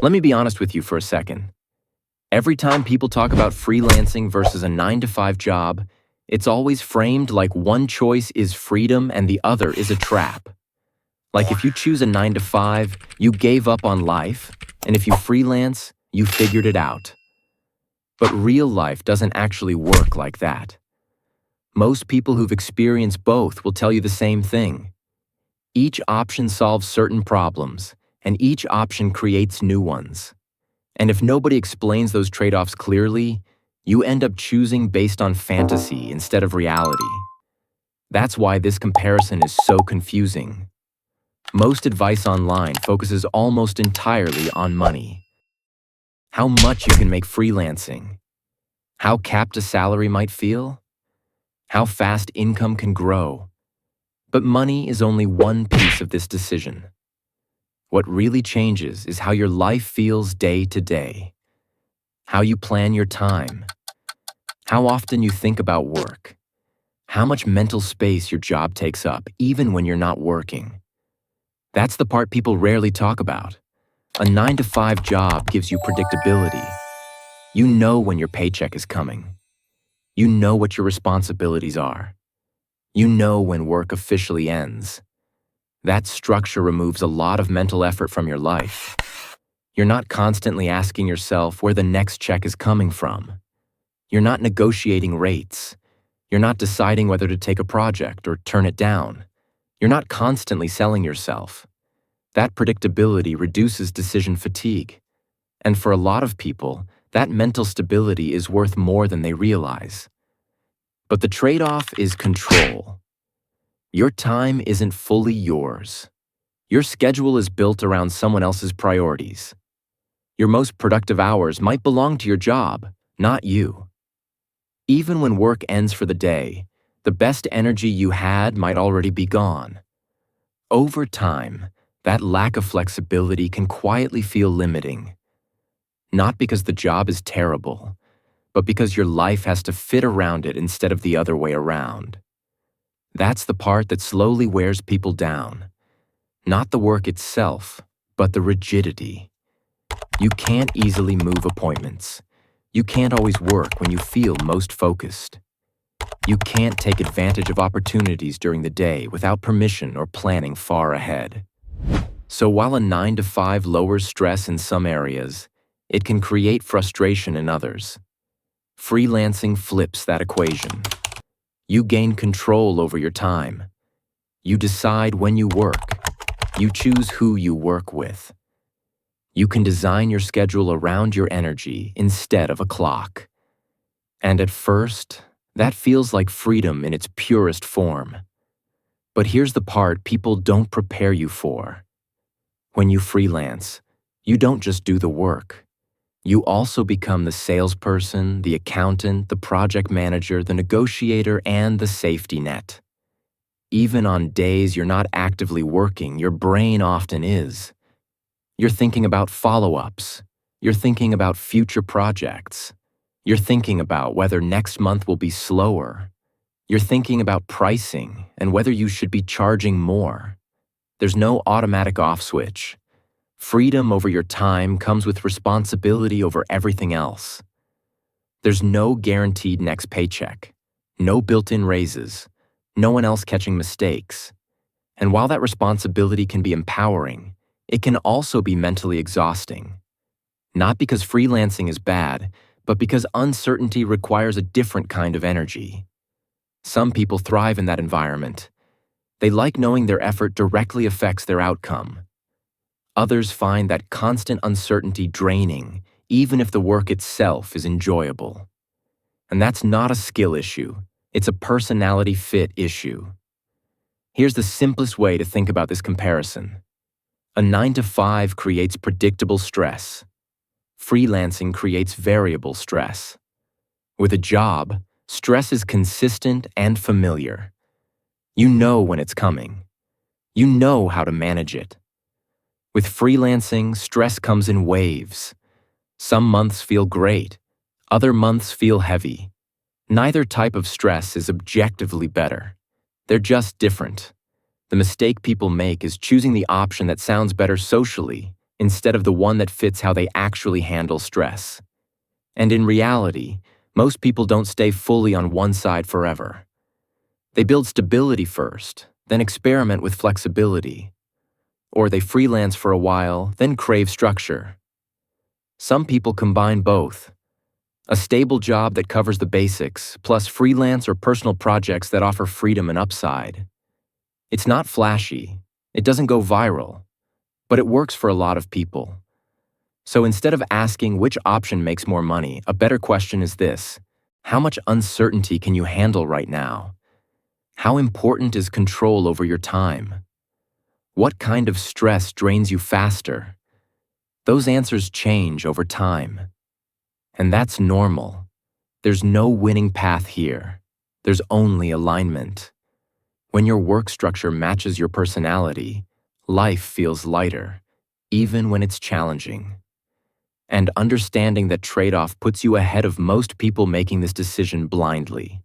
Let me be honest with you for a second. Every time people talk about freelancing versus a 9-to-5 job, it's always framed like one choice is freedom and the other is a trap. Like if you choose a 9-to-5, you gave up on life, and if you freelance, you figured it out. But real life doesn't actually work like that. Most people who've experienced both will tell you the same thing. Each option solves certain problems, and each option creates new ones. And if nobody explains those trade-offs clearly, you end up choosing based on fantasy instead of reality. That's why this comparison is so confusing. Most advice online focuses almost entirely on money. How much you can make freelancing. How capped a salary might feel. How fast income can grow. But money is only one piece of this decision. What really changes is how your life feels day to day. How you plan your time. How often you think about work. How much mental space your job takes up, even when you're not working. That's the part people rarely talk about. A 9-to-5 job gives you predictability. You know when your paycheck is coming. You know what your responsibilities are. You know when work officially ends. That structure removes a lot of mental effort from your life. You're not constantly asking yourself where the next check is coming from. You're not negotiating rates. You're not deciding whether to take a project or turn it down. You're not constantly selling yourself. That predictability reduces decision fatigue. And for a lot of people, that mental stability is worth more than they realize. But the trade-off is control. Your time isn't fully yours. Your schedule is built around someone else's priorities. Your most productive hours might belong to your job, not you. Even when work ends for the day, the best energy you had might already be gone. Over time, that lack of flexibility can quietly feel limiting. Not because the job is terrible, but because your life has to fit around it instead of the other way around. That's the part that slowly wears people down. Not the work itself, but the rigidity. You can't easily move appointments. You can't always work when you feel most focused. You can't take advantage of opportunities during the day without permission or planning far ahead. So while a 9-to-5 lowers stress in some areas, it can create frustration in others. Freelancing flips that equation. You gain control over your time. You decide when you work. You choose who you work with. You can design your schedule around your energy instead of a clock. And at first, that feels like freedom in its purest form. But here's the part people don't prepare you for. When you freelance, you don't just do the work. You also become the salesperson, the accountant, the project manager, the negotiator, and the safety net. Even on days you're not actively working, your brain often is. You're thinking about follow-ups. You're thinking about future projects. You're thinking about whether next month will be slower. You're thinking about pricing and whether you should be charging more. There's no automatic off switch. Freedom over your time comes with responsibility over everything else. There's no guaranteed next paycheck, no built-in raises, no one else catching mistakes. And while that responsibility can be empowering, it can also be mentally exhausting. Not because freelancing is bad, but because uncertainty requires a different kind of energy. Some people thrive in that environment. They like knowing their effort directly affects their outcome. Others find that constant uncertainty draining, even if the work itself is enjoyable. And that's not a skill issue, it's a personality fit issue. Here's the simplest way to think about this comparison. A 9-to-5 creates predictable stress. Freelancing creates variable stress. With a job, stress is consistent and familiar. You know when it's coming. You know how to manage it. With freelancing, stress comes in waves. Some months feel great. Other months feel heavy. Neither type of stress is objectively better. They're just different. The mistake people make is choosing the option that sounds better socially instead of the one that fits how they actually handle stress. And in reality, most people don't stay fully on one side forever. They build stability first, then experiment with flexibility. Or they freelance for a while, then crave structure. Some people combine both. A stable job that covers the basics, plus freelance or personal projects that offer freedom and upside. It's not flashy, it doesn't go viral, but it works for a lot of people. So instead of asking which option makes more money, a better question is this: how much uncertainty can you handle right now? How important is control over your time? What kind of stress drains you faster? Those answers change over time. And that's normal. There's no winning path here. There's only alignment. When your work structure matches your personality, life feels lighter, even when it's challenging. And understanding that trade-off puts you ahead of most people making this decision blindly.